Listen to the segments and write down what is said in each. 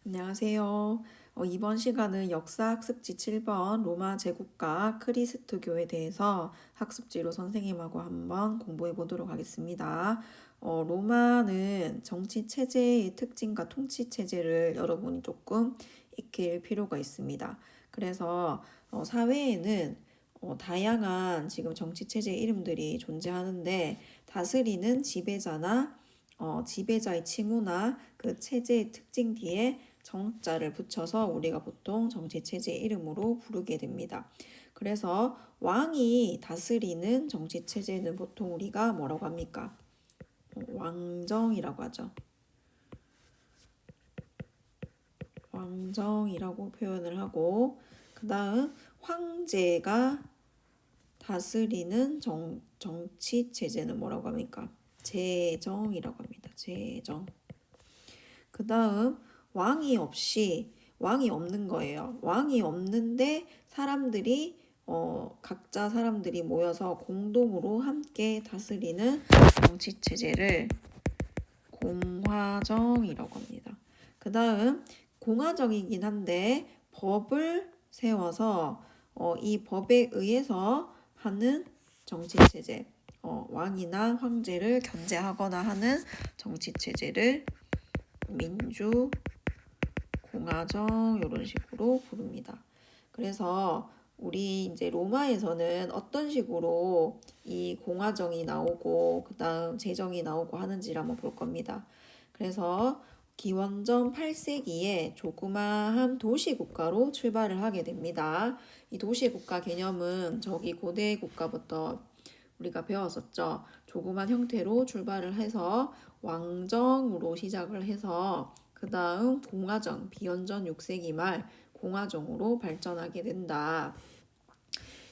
안녕하세요. 이번 시간은 역사학습지 7번 로마 제국가 크리스트교에 대해서 학습지로 선생님하고 한번 공부해 보도록 하겠습니다. 로마는 정치 체제의 특징과 통치 체제를 여러분이 조금 익힐 필요가 있습니다. 그래서 사회에는 다양한 지금 정치 체제의 이름들이 존재하는데 다스리는 지배자나 지배자의 칭호나 그 체제의 특징 뒤에 정자를 붙여서 우리가 보통 정치체제의 이름으로 부르게 됩니다. 그래서 왕이 다스리는 정치체제는 보통 우리가 뭐라고 합니까? 왕정이라고 하죠. 왕정이라고 표현을 하고 그 다음 황제가 다스리는 정치체제는 뭐라고 합니까? 제정이라고 합니다. 제정. 그 다음 왕이 없는 거예요. 왕이 없는데 사람들이 각자 사람들이 모여서 공동으로 함께 다스리는 정치 체제를 공화정이라고 합니다. 그 다음 공화정이긴 한데 법을 세워서 이 법에 의해서 하는 정치 체제, 왕이나 황제를 견제하거나 하는 정치 체제를 민주 공화정 이런 식으로 부릅니다. 그래서 우리 이제 로마에서는 어떤 식으로 이 공화정이 나오고 그다음 제정이 나오고 하는지를 한번 볼 겁니다. 그래서 기원전 8세기에 조그마한 도시국가로 출발을 하게 됩니다. 이 도시국가 개념은 저기 고대 국가부터 우리가 배웠었죠. 조그만 형태로 출발을 해서 왕정으로 시작을 해서 그 다음 공화정, 비연전 6세기 말 공화정으로 발전하게 된다.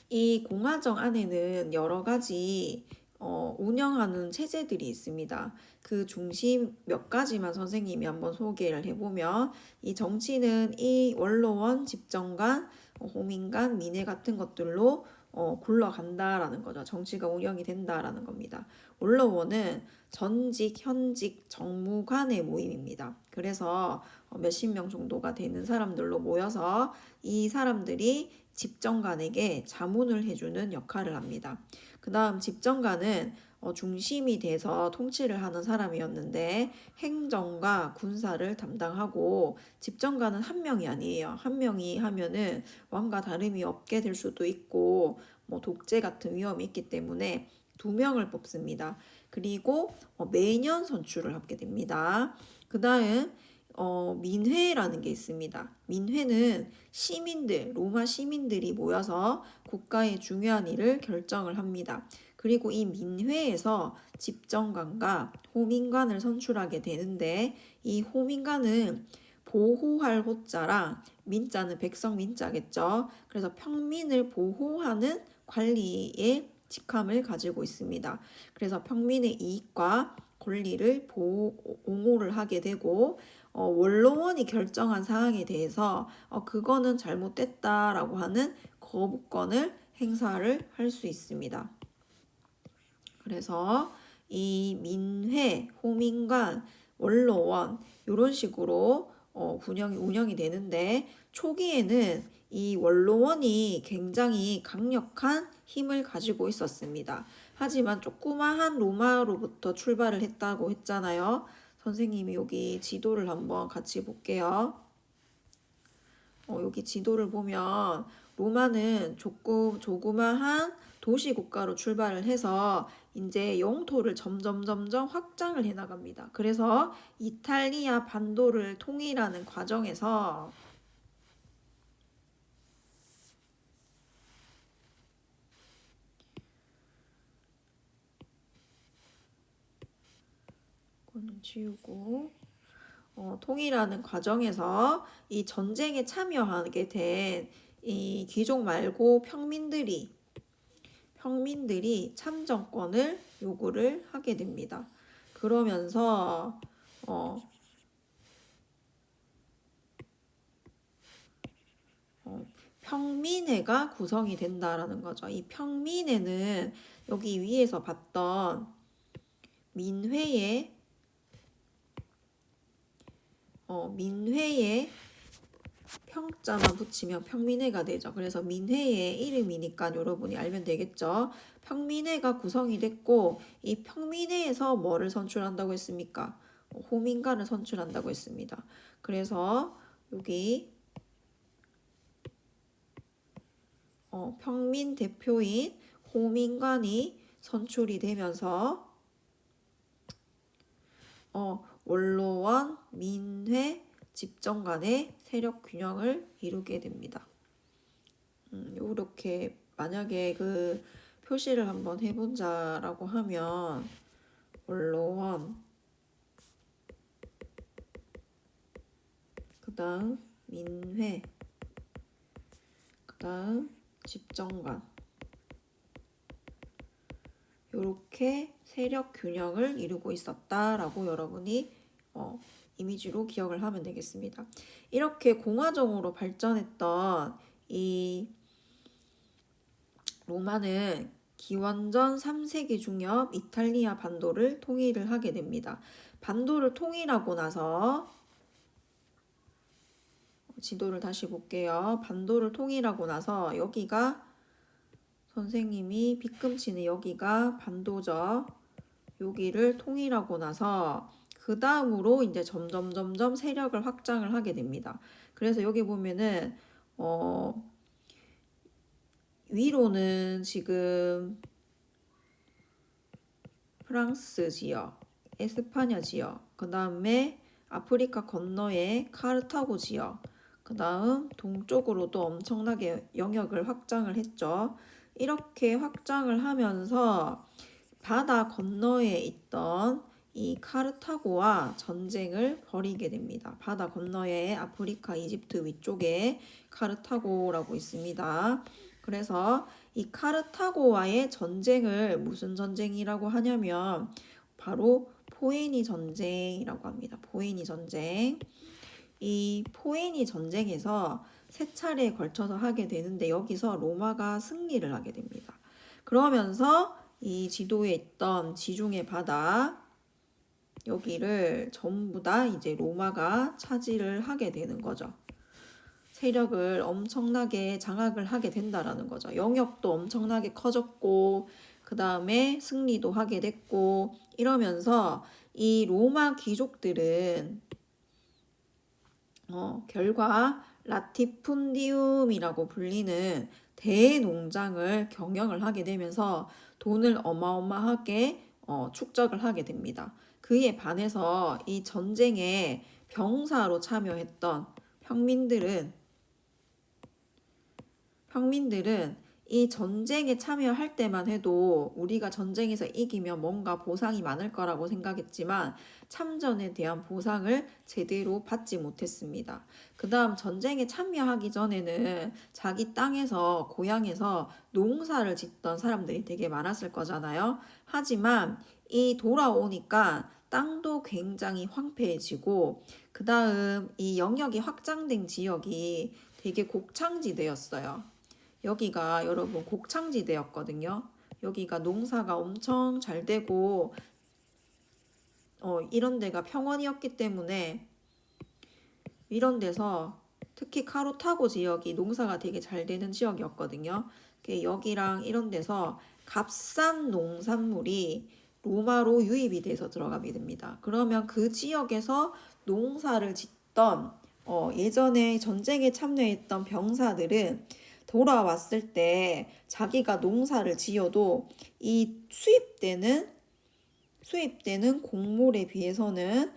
이 공화정 안에는 여러 가지 운영하는 체제들이 있습니다. 그 중심 몇 가지만 선생님이 한번 소개를 해보면 이 정치는 이 원로원, 집정관, 호민관, 민회 같은 것들로 굴러간다라는 거죠. 정치가 운영이 된다라는 겁니다. 원로원은 전직, 현직, 정무관의 모임입니다. 그래서 몇십 명 정도가 되는 사람들로 모여서 이 사람들이 집정관에게 자문을 해주는 역할을 합니다. 그 다음 집정관은 중심이 돼서 통치를 하는 사람이었는데 행정과 군사를 담당하고 집정관은 한 명이 아니에요. 한 명이 하면은 왕과 다름이 없게 될 수도 있고 뭐 독재 같은 위험이 있기 때문에 두 명을 뽑습니다. 그리고 매년 선출을 하게 됩니다. 그 다음 민회라는 게 있습니다. 민회는 시민들, 로마 시민들이 모여서 국가의 중요한 일을 결정을 합니다. 그리고 이 민회에서 집정관과 호민관을 선출하게 되는데 이 호민관은 보호할 호자랑 민자는 백성 민자겠죠. 그래서 평민을 보호하는 관리의 직함을 가지고 있습니다. 그래서 평민의 이익과 권리를 옹호를 하게 되고 원로원이 결정한 사항에 대해서 그거는 잘못됐다라고 하는 거부권을 행사를 할 수 있습니다. 그래서 이 민회, 호민관, 원로원 이런 식으로 운영이 되는데 초기에는 이 원로원이 굉장히 강력한 힘을 가지고 있었습니다. 하지만 조그마한 로마로부터 출발을 했다고 했잖아요. 선생님이 여기 지도를 한번 같이 볼게요. 여기 지도를 보면 로마는 조그마한 도시 국가로 출발을 해서 이제 영토를 점점 확장을 해 나갑니다. 그래서 이탈리아 반도를 통일하는 과정에서 이거는 지우고 통일하는 과정에서 이 전쟁에 참여하게 된 이 귀족 말고 평민들이 참정권을 요구를 하게 됩니다. 그러면서 평민회가 구성이 된다라는 거죠. 이 평민회는 여기 위에서 봤던 민회의 민회에 평자만 붙이면 평민회가 되죠. 그래서 민회의 이름이니까 여러분이 알면 되겠죠. 평민회가 구성이 됐고 이 평민회에서 뭐를 선출한다고 했습니까? 호민관을 선출한다고 했습니다. 그래서 여기 평민 대표인 호민관이 선출이 되면서 원로원, 민회, 집정 간의 세력 균형을 이루게 됩니다. 이렇게 만약에 그 표시를 한번 해본자라고 하면 원로원, 그 다음 민회, 그 다음 집정관, 이렇게 세력 균형을 이루고 있었다라고 여러분이 이미지로 기억을 하면 되겠습니다. 이렇게 공화정으로 발전했던 이 로마는 기원전 3세기 중엽 이탈리아 반도를 통일을 하게 됩니다. 반도를 통일하고 나서 지도를 다시 볼게요. 반도를 통일하고 나서 여기가 선생님이 빗금치는 여기가 반도죠. 여기를 통일하고 나서 그 다음으로 이제 점점 세력을 확장을 하게 됩니다. 그래서 여기 보면은 위로는 지금 프랑스 지역, 에스파냐 지역, 그 다음에 아프리카 건너에 카르타고 지역, 그 다음 동쪽으로도 엄청나게 영역을 확장을 했죠. 이렇게 확장을 하면서 바다 건너에 있던 이 카르타고와 전쟁을 벌이게 됩니다. 바다 건너에 아프리카, 이집트 위쪽에 카르타고라고 있습니다. 그래서 이 카르타고와의 전쟁을 무슨 전쟁이라고 하냐면 바로 포에니 전쟁이라고 합니다. 포에니 전쟁. 이 포에니 전쟁에서 세 차례에 걸쳐서 하게 되는데 여기서 로마가 승리를 하게 됩니다. 그러면서 이 지도에 있던 지중해 바다 여기를 전부 다 이제 로마가 차지를 하게 되는 거죠. 세력을 엄청나게 장악을 하게 된다라는 거죠. 영역도 엄청나게 커졌고 그 다음에 승리도 하게 됐고 이러면서 이 로마 귀족들은 결과 라티푼디움이라고 불리는 대농장을 경영을 하게 되면서 돈을 어마어마하게 축적을 하게 됩니다. 그에 반해서 이 전쟁에 병사로 참여했던 평민들은 이 전쟁에 참여할 때만 해도 우리가 전쟁에서 이기면 뭔가 보상이 많을 거라고 생각했지만 참전에 대한 보상을 제대로 받지 못했습니다. 그 다음 전쟁에 참여하기 전에는 자기 땅에서 고향에서 농사를 짓던 사람들이 되게 많았을 거잖아요. 하지만 이 돌아오니까 땅도 굉장히 황폐해지고 그 다음 이 영역이 확장된 지역이 되게 곡창지대였어요. 여기가 여러분 곡창지대였거든요. 여기가 농사가 엄청 잘 되고 이런 데가 평원이었기 때문에 이런 데서 특히 카르타고 지역이 농사가 되게 잘 되는 지역이었거든요. 여기랑 이런 데서 값싼 농산물이 로마로 유입이 돼서 들어가게 됩니다. 그러면 그 지역에서 농사를 짓던 예전에 전쟁에 참여했던 병사들은 돌아왔을 때 자기가 농사를 지어도 이 수입되는 곡물에 비해서는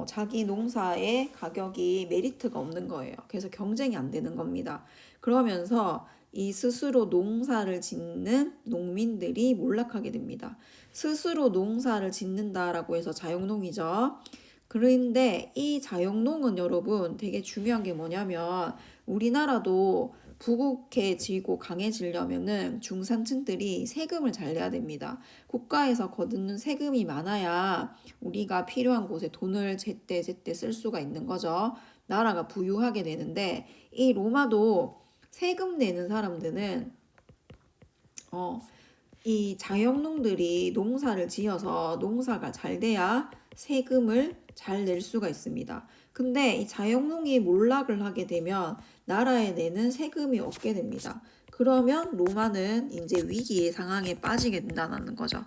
자기 농사의 가격이 메리트가 없는 거예요. 그래서 경쟁이 안 되는 겁니다. 그러면서 이 스스로 농사를 짓는 농민들이 몰락하게 됩니다. 스스로 농사를 짓는다라고 해서 자영농이죠. 그런데 이 자영농은 여러분 되게 중요한 게 뭐냐면 우리나라도 부국해지고 강해지려면은 중산층들이 세금을 잘 내야 됩니다. 국가에서 거두는 세금이 많아야 우리가 필요한 곳에 돈을 제때 쓸 수가 있는 거죠. 나라가 부유하게 되는데 이 로마도 세금 내는 사람들은 이 자영농들이 농사를 지어서 농사가 잘 돼야 세금을 잘 낼 수가 있습니다. 근데 이 자영농이 몰락을 하게 되면 나라에 내는 세금이 없게 됩니다. 그러면 로마는 이제 위기의 상황에 빠지게 된다는 거죠.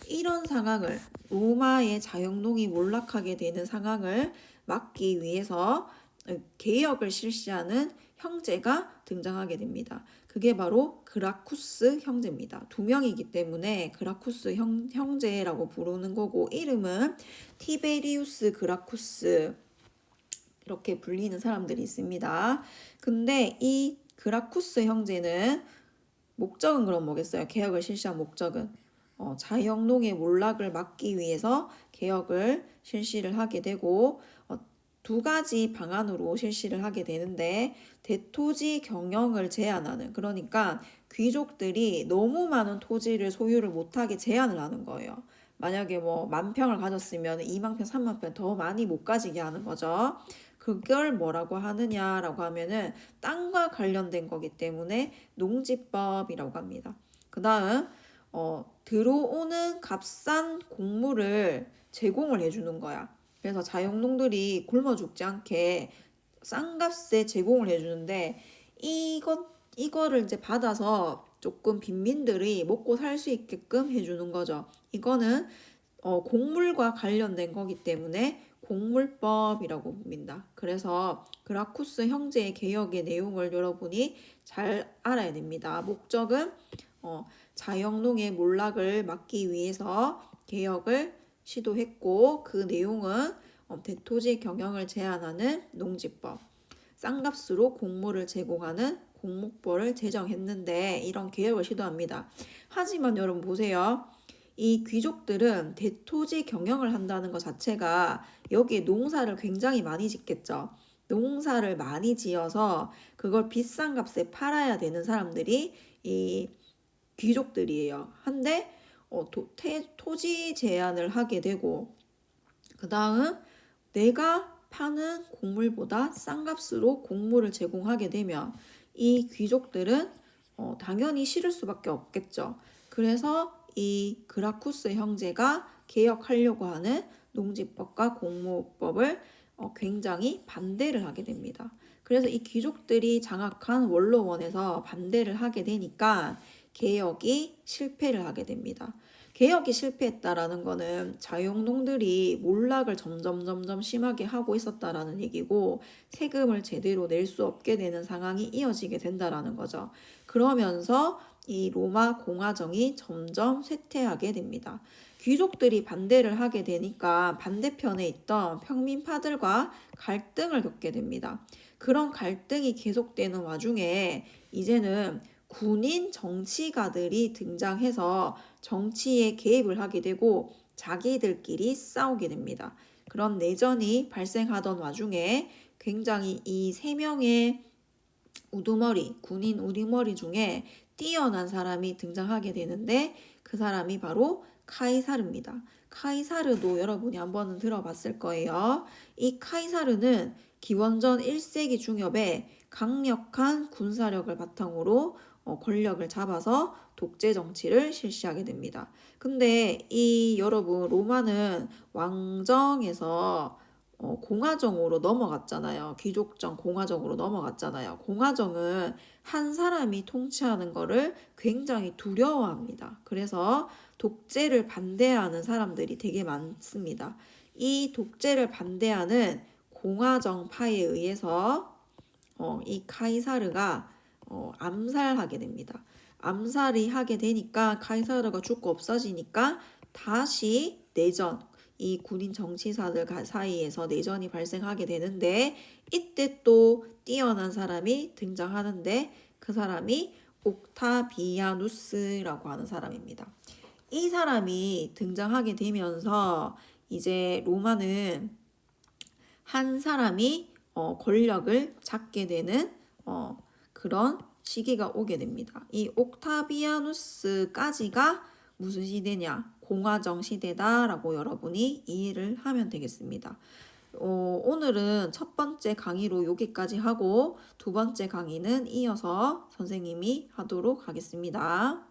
이런 상황을 로마의 자영농이 몰락하게 되는 상황을 막기 위해서 개혁을 실시하는 형제가 등장하게 됩니다. 그게 바로 그라쿠스 형제입니다. 두 명이기 때문에 그라쿠스 형제라고 부르는 거고 이름은 티베리우스 그라쿠스 이렇게 불리는 사람들이 있습니다. 근데 이 그라쿠스 형제는 목적은 그럼 뭐겠어요? 개혁을 실시한 목적은 자영농의 몰락을 막기 위해서 개혁을 실시를 하게 되고 두 가지 방안으로 실시를 하게 되는데 대토지 경영을 제한하는 그러니까 귀족들이 너무 많은 토지를 소유를 못하게 제한을 하는 거예요. 만약에 뭐 10,000평을 가졌으면 20,000평, 30,000평 더 많이 못 가지게 하는 거죠. 그걸 뭐라고 하느냐라고 하면은 땅과 관련된 거기 때문에 농지법이라고 합니다. 그 다음 들어오는 값싼 곡물을 제공을 해주는 거야. 그래서 자영농들이 굶어 죽지 않게 싼 값에 제공을 해주는데 이거를 이제 받아서 조금 빈민들이 먹고 살 수 있게끔 해주는 거죠. 이거는 곡물과 관련된 거기 때문에 곡물법이라고 봅니다. 그래서 그라쿠스 형제의 개혁의 내용을 여러분이 잘 알아야 됩니다. 목적은 자영농의 몰락을 막기 위해서 개혁을 시도했고 그 내용은 대토지 경영을 제한하는 농지법, 싼 값으로 곡물을 제공하는 곡목법을 제정했는데 이런 개혁을 시도합니다. 하지만 여러분 보세요. 이 귀족들은 대토지 경영을 한다는 것 자체가 여기에 농사를 굉장히 많이 짓겠죠. 농사를 많이 지어서 그걸 비싼 값에 팔아야 되는 사람들이 이 귀족들이에요. 한데 토지 제한을 하게 되고 그 다음 내가 파는 곡물보다 싼 값으로 곡물을 제공하게 되면 이 귀족들은 당연히 싫을 수밖에 없겠죠. 그래서 이 그라쿠스 형제가 개혁하려고 하는 농지법과 곡물법을 굉장히 반대를 하게 됩니다. 그래서 이 귀족들이 장악한 원로원에서 반대를 하게 되니까 개혁이 실패를 하게 됩니다. 개혁이 실패했다라는 거는 자영농들이 몰락을 점점 심하게 하고 있었다라는 얘기고 세금을 제대로 낼 수 없게 되는 상황이 이어지게 된다라는 거죠. 그러면서 이 로마 공화정이 점점 쇠퇴하게 됩니다. 귀족들이 반대를 하게 되니까 반대편에 있던 평민파들과 갈등을 겪게 됩니다. 그런 갈등이 계속되는 와중에 이제는 군인 정치가들이 등장해서 정치에 개입을 하게 되고 자기들끼리 싸우게 됩니다. 그런 내전이 발생하던 와중에 굉장히 이 세 명의 군인 우두머리 중에 뛰어난 사람이 등장하게 되는데 그 사람이 바로 카이사르입니다. 카이사르도 여러분이 한번은 들어봤을 거예요. 이 카이사르는 기원전 1세기 중엽에 강력한 군사력을 바탕으로 권력을 잡아서 독재 정치를 실시하게 됩니다. 근데 이 여러분 로마는 왕정에서 공화정으로 넘어갔잖아요. 귀족정 공화정으로 넘어갔잖아요. 공화정은 한 사람이 통치하는 거를 굉장히 두려워합니다. 그래서 독재를 반대하는 사람들이 되게 많습니다. 이 독재를 반대하는 공화정파에 의해서 이 카이사르가 암살하게 됩니다. 암살이 하게 되니까 카이사르가 죽고 없어지니까 다시 내전, 이 군인 정치사들 사이에서 내전이 발생하게 되는데 이때 또 뛰어난 사람이 등장하는데 그 사람이 옥타비아누스라고 하는 사람입니다. 이 사람이 등장하게 되면서 이제 로마는 한 사람이 권력을 잡게 되는 그런 시기가 오게 됩니다. 이 옥타비아누스까지가 무슨 시대냐? 공화정 시대다라고 여러분이 이해를 하면 되겠습니다. 오늘은 첫 번째 강의로 여기까지 하고 두 번째 강의는 이어서 선생님이 하도록 하겠습니다.